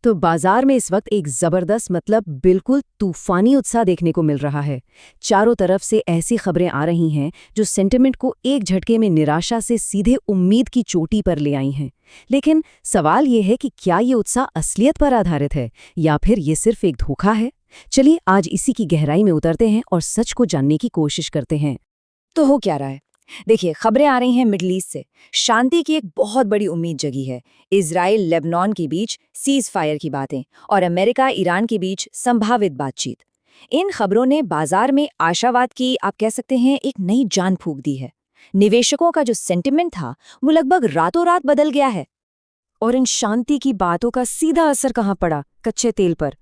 तो बाजार में इस वक्त एक जबरदस्त बिल्कुल तूफानी उत्साह देखने को मिल रहा है। चारों तरफ से ऐसी खबरें आ रही हैं जो सेंटिमेंट को एक झटके में निराशा से सीधे उम्मीद की चोटी पर ले आई हैं। लेकिन सवाल ये है कि क्या ये उत्साह असलियत पर आधारित है या फिर ये सिर्फ एक धोखा है। चलिए आज इसी की गहराई में उतरते हैं और सच को जानने की कोशिश करते हैं। तो हो क्या रहा है? देखिए, खबरें आ रही हैं मिडल ईस्ट से। शांति की एक बहुत बड़ी उम्मीद जगी है। इजराइल लेबनान के बीच सीज फायर की बातें और अमेरिका ईरान के बीच संभावित बातचीत। इन खबरों ने बाजार में आशावाद की, आप कह सकते हैं, एक नई जान फूंक दी है। निवेशकों का जो सेंटिमेंट था वो लगभग रातों रात बदल गया है। और इन शांति की बातों का सीधा असर कहाँ पड़ा? कच्चे तेल पर।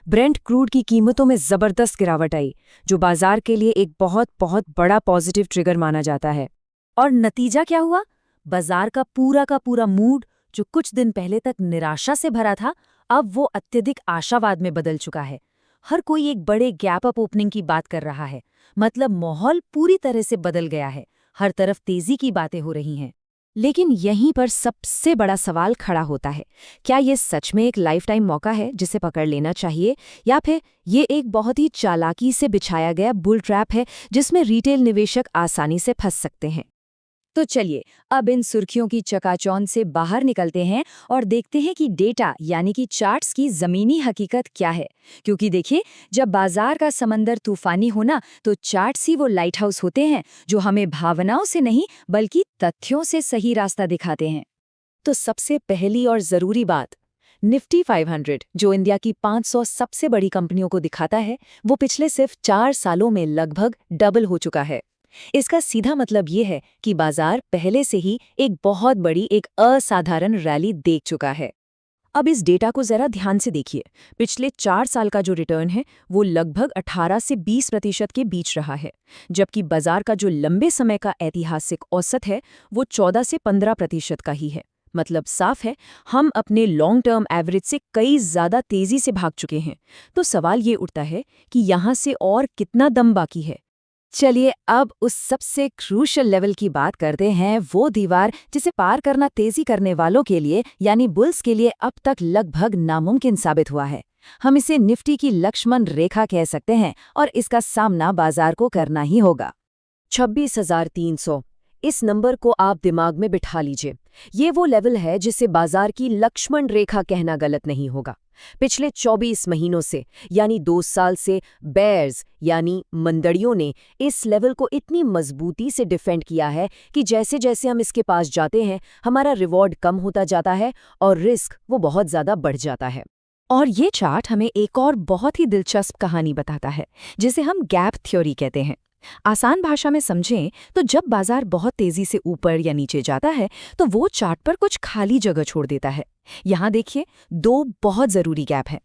ब्रेंट क्रूड की कीमतों में जबरदस्त गिरावट आई, जो बाजार के लिए एक बहुत बहुत बड़ा पॉजिटिव ट्रिगर माना जाता है। और नतीजा क्या हुआ? बाजार का पूरा मूड, जो कुछ दिन पहले तक निराशा से भरा था, अब वो अत्यधिक आशावाद में बदल चुका है। हर कोई एक बड़े गैप अप ओपनिंग की बात कर रहा है। मतलब माहौल पूरी तरह से बदल गया है। हर तरफ तेजी की बातें हो रही हैं। लेकिन यहीं पर सबसे बड़ा सवाल खड़ा होता है, क्या ये सच में एक लाइफ टाइम मौका है जिसे पकड़ लेना चाहिए, या फिर ये एक बहुत ही चालाकी से बिछाया गया बुल ट्रैप है जिसमें रिटेल निवेशक आसानी से फंस सकते हैं। तो चलिए अब इन सुर्खियों की चकाचौंध से बाहर निकलते हैं और देखते हैं कि डेटा यानी कि चार्ट्स की जमीनी हकीकत क्या है। क्योंकि देखिए, जब बाजार का समंदर तूफानी हो ना, तो चार्ट्स ही वो लाइट हाउस होते हैं जो हमें भावनाओं से नहीं बल्कि तथ्यों से सही रास्ता दिखाते हैं। तो सबसे पहली और ज़रूरी बात, निफ्टी 500 जो इंडिया की 500 सबसे बड़ी कंपनियों को दिखाता है, वो पिछले सिर्फ 4 सालों में लगभग डबल हो चुका है। इसका सीधा मतलब ये है कि बाजार पहले से ही एक बहुत बड़ी, एक असाधारण रैली देख चुका है। अब इस डेटा को जरा ध्यान से देखिए। पिछले 4 साल का जो रिटर्न है वो लगभग 18 से 20% के बीच रहा है, जबकि बाजार का जो लंबे समय का ऐतिहासिक औसत है वो 14 से 15% का ही है। मतलब साफ है, हम अपने लॉन्ग टर्म एवरेज से कई ज़्यादा तेज़ी से भाग चुके हैं। तो सवाल ये उठता है कि यहाँ से और कितना दम बाकी है। चलिए अब उस सबसे क्रूशल लेवल की बात करते हैं, वो दीवार जिसे पार करना तेजी करने वालों के लिए यानी बुल्स के लिए अब तक लगभग नामुमकिन साबित हुआ है। हम इसे निफ्टी की लक्ष्मण रेखा कह सकते हैं और इसका सामना बाजार को करना ही होगा। 26,300, इस नंबर को आप दिमाग में बिठा लीजिए। ये वो लेवल है जिसे बाजार की लक्ष्मण रेखा कहना गलत नहीं होगा। पिछले 24 महीनों से यानी 2 साल से बेयर्स यानी मंदड़ियों ने इस लेवल को इतनी मजबूती से डिफेंड किया है कि जैसे जैसे हम इसके पास जाते हैं हमारा रिवॉर्ड कम होता जाता है और रिस्क वो बहुत ज़्यादा बढ़ जाता है। और ये चार्ट हमें एक और बहुत ही दिलचस्प कहानी बताता है, जिसे हम गैप थ्योरी कहते हैं। आसान भाषा में समझें तो जब बाजार बहुत तेजी से ऊपर या नीचे जाता है तो वो चार्ट पर कुछ खाली जगह छोड़ देता है। यहाँ देखिए, 2 बहुत ज़रूरी गैप हैं।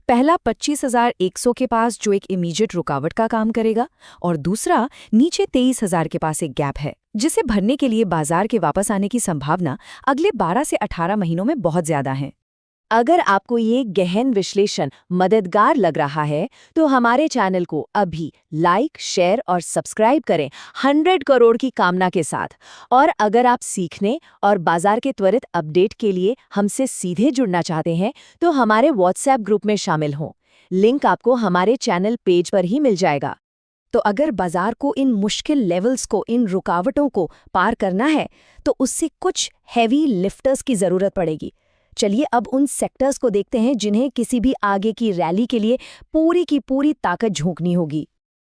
पहला 25,100 के पास जो एक इमीडिएट रुकावट का काम करेगा, और दूसरा नीचे 23,000 के पास एक गैप है जिसे भरने के लिए बाजार के वापस आने की संभावना अगले 12 से 18 महीनों में बहुत ज़्यादा है। अगर आपको ये गहन विश्लेषण मददगार लग रहा है तो हमारे चैनल को अभी लाइक, शेयर और सब्सक्राइब करें 100 करोड़ की कामना के साथ। और अगर आप सीखने और बाजार के त्वरित अपडेट के लिए हमसे सीधे जुड़ना चाहते हैं तो हमारे व्हाट्सएप ग्रुप में शामिल हों। लिंक आपको हमारे चैनल पेज पर ही मिल जाएगा। तो अगर बाजार को इन मुश्किल लेवल्स को, इन रुकावटों को पार करना है तो उससे कुछ हैवी लिफ्टर्स की ज़रूरत पड़ेगी। चलिए अब उन सेक्टर्स को देखते हैं जिन्हें किसी भी आगे की रैली के लिए पूरी की पूरी ताकत झोंकनी होगी।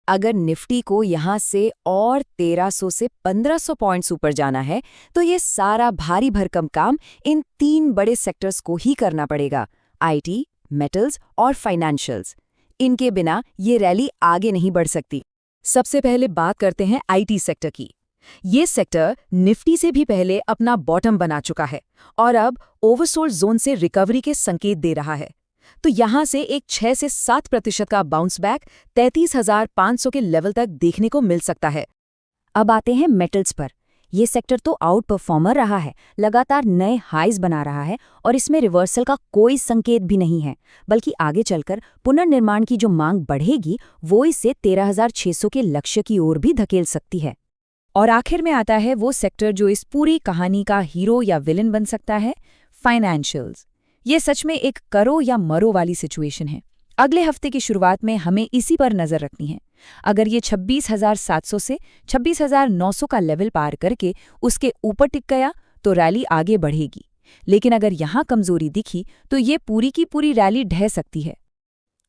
अगर निफ्टी को यहाँ से और 1300 से 1500 पॉइंट्स ऊपर जाना है तो ये सारा भारी भरकम काम इन 3 बड़े सेक्टर्स को ही करना पड़ेगा, आईटी, मेटल्स और फाइनेंशियल्स। इनके बिना ये रैली आगे नहीं बढ़ सकती। सबसे पहले बात करते हैं आईटी सेक्टर की। ये सेक्टर निफ्टी से भी पहले अपना बॉटम बना चुका है और अब ओवरसोल्ड जोन से रिकवरी के संकेत दे रहा है। तो यहाँ से एक 6 से 7% का बाउंस बैक 33,500 के लेवल तक देखने को मिल सकता है। अब आते हैं मेटल्स पर। ये सेक्टर तो आउट परफॉर्मर रहा है, लगातार नए हाइज बना रहा है और इसमें रिवर्सल का कोई संकेत भी नहीं है, बल्कि आगे चलकर पुनर्निर्माण की जो मांग बढ़ेगी वो इसे 13,600 के लक्ष्य की ओर भी धकेल सकती है। और आखिर में आता है वो सेक्टर जो इस पूरी कहानी का हीरो या विलन बन सकता है, फाइनेंशियल्स। ये सच में एक करो या मरो वाली सिचुएशन है। अगले हफ्ते की शुरुआत में हमें इसी पर नजर रखनी है। अगर ये 26,700 से 26,900 का लेवल पार करके उसके ऊपर टिक गया तो रैली आगे बढ़ेगी, लेकिन अगर यहाँ कमजोरी दिखी तो ये पूरी की पूरी रैली ढह सकती है।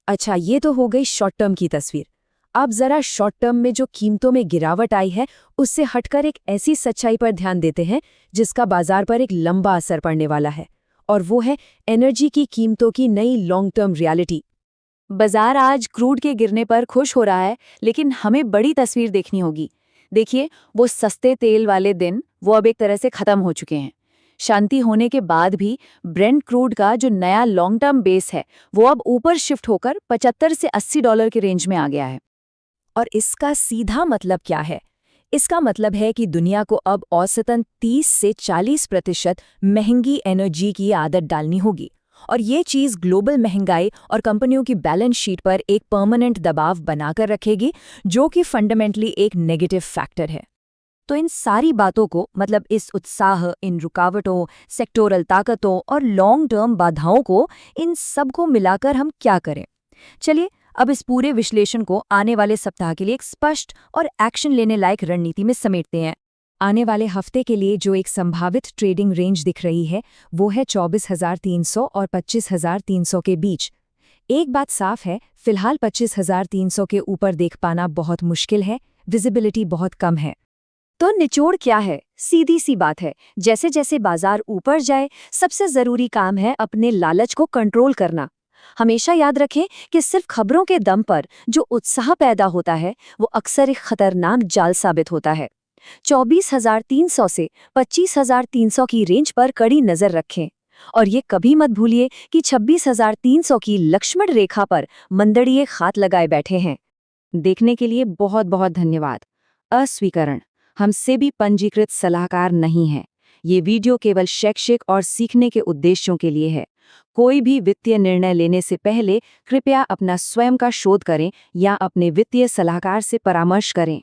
अच्छा, ये तो हो गई शॉर्ट टर्म की तस्वीर। अब जरा शॉर्ट टर्म में जो कीमतों में गिरावट आई है उससे हटकर एक ऐसी सच्चाई पर ध्यान देते हैं जिसका बाजार पर एक लंबा असर पड़ने वाला है, और वो है एनर्जी की कीमतों की नई लॉन्ग टर्म रियलिटी। बाजार आज क्रूड के गिरने पर खुश हो रहा है, लेकिन हमें बड़ी तस्वीर देखनी होगी। देखिए, वो सस्ते तेल वाले दिन वो अब एक तरह से खत्म हो चुके हैं। शांति होने के बाद भी ब्रेंट क्रूड का जो नया लॉन्ग टर्म बेस है वो अब ऊपर शिफ्ट होकर 75 से $80 के रेंज में आ गया है। और इसका सीधा मतलब क्या है? इसका मतलब है कि दुनिया को अब औसतन 30 से 40% महंगी एनर्जी की आदत डालनी होगी, और ये चीज़ ग्लोबल महंगाई और कंपनियों की बैलेंस शीट पर एक परमानेंट दबाव बनाकर रखेगी, जो कि फंडामेंटली एक नेगेटिव फैक्टर है। तो इन सारी बातों को, मतलब इस उत्साह, इन रुकावटों, सेक्टोरल ताकतों और लॉन्ग टर्म बाधाओं को, इन सब को मिलाकर हम क्या करें? चलिए अब इस पूरे विश्लेषण को आने वाले सप्ताह के लिए एक स्पष्ट और एक्शन लेने लायक रणनीति में समेटते हैं। आने वाले हफ्ते के लिए जो एक संभावित ट्रेडिंग रेंज दिख रही है वो है 24,300 और 25,300 के बीच। एक बात साफ है, फिलहाल 25,300 के ऊपर देख पाना बहुत मुश्किल है, विजिबिलिटी बहुत कम है। तो निचोड़ क्या है? सीधी सी बात है, जैसे जैसे बाजार ऊपर जाए सबसे जरूरी काम है अपने लालच को कंट्रोल करना। हमेशा याद रखें कि सिर्फ खबरों के दम पर जो उत्साह पैदा होता है वो अक्सर एक खतरनाक जाल साबित होता है। 24,300 से 25,300 की रेंज पर कड़ी नजर रखें, और ये कभी मत भूलिए कि 26,300 की लक्ष्मण रेखा पर मंदड़िए हाथ लगाए बैठे हैं। देखने के लिए बहुत बहुत धन्यवाद। अस्वीकरण हमसे भी पंजीकृत सलाहकार नहीं है। ये वीडियो केवल शैक्षिक और सीखने के उद्देश्यों के लिए है। कोई भी वित्तीय निर्णय लेने से पहले कृपया अपना स्वयं का शोध करें या अपने वित्तीय सलाहकार से परामर्श करें।